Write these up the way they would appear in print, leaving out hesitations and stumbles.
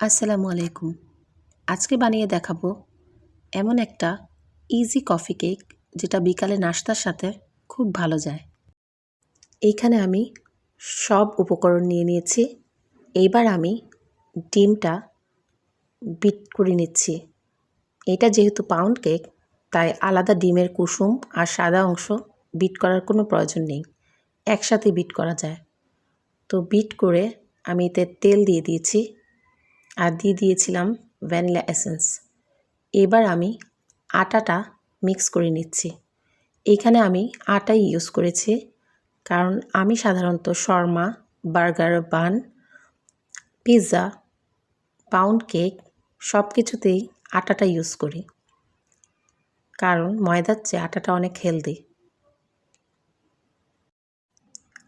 আসসালামু আলাইকুম। আজকে বানিয়ে দেখাবো এমন একটা ইজি কফি কেক যেটা বিকালে নাস্তার সাথে খুব ভালো যায়। এইখানে আমি সব উপকরণ নিয়ে নিয়েছি। এইবার আমি ডিমটা বিট করে নিচ্ছি। এটা যেহেতু পাউন্ড কেক তাই আলাদা ডিমের কুসুম আর সাদা অংশ বিট করার কোনো প্রয়োজন নেই। একসাথে বিট করা যায়। তো বিট করে আমি এতে তেল দিয়ে দিয়েছি আর দিয়ে দিয়েছিলাম ভ্যানিলা এসেন্স। এবার আমি আটাটা মিক্স করে নিচ্ছি। এইখানে আমি আটাই ইউজ করেছি কারণ আমি সাধারণত শর্মা, বার্গার বান, পিৎজা, পাউন্ড কেক সব কিছুতেই আটাটা ইউজ করি কারণ ময়দার চেয়ে আটাটা অনেক হেলদি।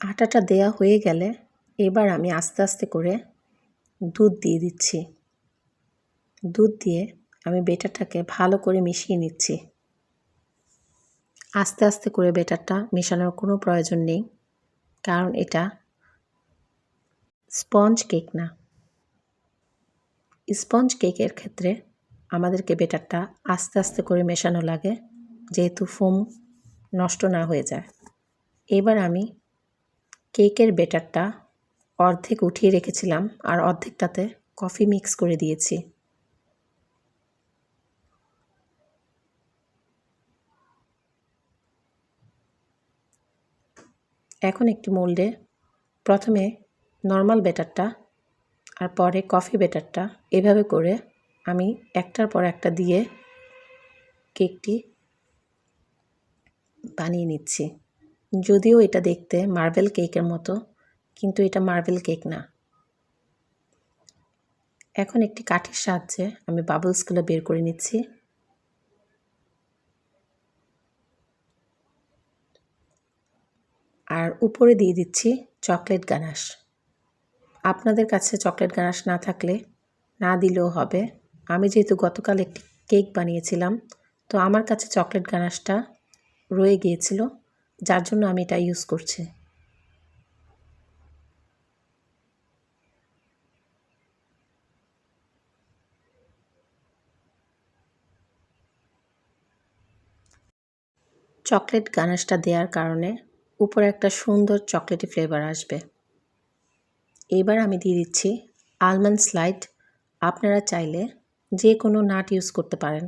আটাটা দেয়া হয়ে গেলে এবার আমি আস্তে আস্তে করে দুধ দিয়ে দিচ্ছি। দুধ দিয়ে আমি বেটারটাকে ভালো করে মিশিয়ে নিচ্ছি। আস্তে আস্তে করে বেটারটা মেশানোর কোনো প্রয়োজন নেই কারণ এটা স্পঞ্জ কেক না। স্পঞ্জ কেকের ক্ষেত্রে আমাদেরকে বেটারটা আস্তে আস্তে করে মেশানো লাগে যেহেতু ফোম নষ্ট না হয়ে যায়। এবার আমি কেকের বেটারটা অর্ধেক উঠিয়ে রেখেছিলাম আর অর্ধেকটাতে কফি মিক্স করে দিয়েছি। এখন একটি মোল্ডে প্রথমে নর্মাল বেটারটা আর পরে কফি বেটারটা এভাবে করে আমি একটার পর একটা দিয়ে কেকটি বানিয়ে নিচ্ছি। যদিও এটা দেখতে মার্বেল কেকের মতো কিন্তু এটা মার্বেল কেক না। এখন একটি কাঠির সাহায্যে আমি বাবলসগুলো বের করে নিচ্ছি। আর উপরে দিয়ে দিচ্ছি চকলেট গানাশ। আপনাদের কাছে চকলেট গানাশ না থাকলে না দিলেও হবে। আমি যেহেতু গতকাল একটি কেক বানিয়েছিলাম তো আমার কাছে চকলেট গানাশটা রয়ে গিয়েছিল যার জন্য আমি এটা ইউজ করছি। চকলেট গানাশটা দেওয়ার কারণে উপরে একটা সুন্দর চকলেটি ফ্লেভার আসবে। এবার আমি দিয়ে দিচ্ছি আলমন্ড স্লাইড। আপনারা চাইলে যে কোনো নাট ইউজ করতে পারেন।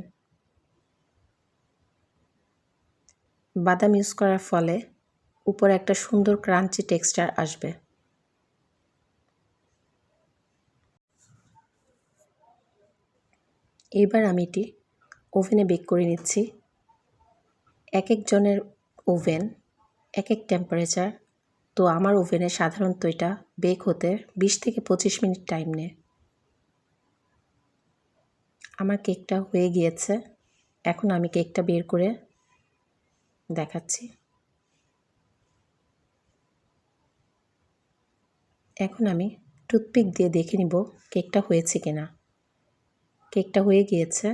বাদাম ইউজ করার ফলে উপরে একটা সুন্দর ক্রাঞ্চি টেক্সচার আসবে। এবার আমি এটি ওভেনে বেক করে নিচ্ছি। এক একজনের ওভেন এক এক টেম্পারেচার, তো আমার ওভেনে সাধারণত এটা বেক হতে 20 থেকে 25 মিনিট টাইম নেয়। আমার কেকটা হয়ে গিয়েছে। এখন আমি কেকটা বের করে দেখাচ্ছি। এখন আমি টুথপিক দিয়ে দেখে নিব কেকটা হয়েছে কিনা। কেকটা হয়ে গিয়েছে।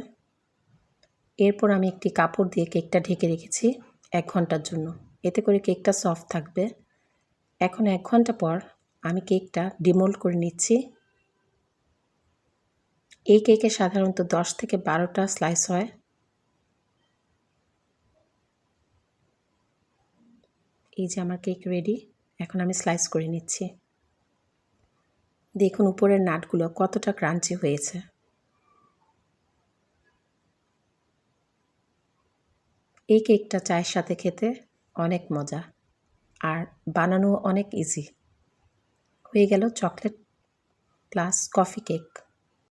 এরপর আমি একটি কাপড় দিয়ে কেকটা ঢেকে রেখেছি 1 ঘন্টার জন্য। এতে করে কেকটা সফট থাকবে। এখন 1 ঘন্টা পর আমি কেকটা ডিমোল্ড করে নিচ্ছি। এই কেকে সাধারণত 10 থেকে 12টা স্লাইস হয়। এই যে আমার কেক রেডি। এখন আমি স্লাইস করে নিচ্ছি। দেখুন উপরের নাটগুলো কতটা ক্রাঞ্চি হয়েছে। এই কেকটা চায়ের সাথে খেতে অনেক মজা আর বানানো অনেক ইজি। হয়ে গেল চকলেট প্লাস কফি কেক।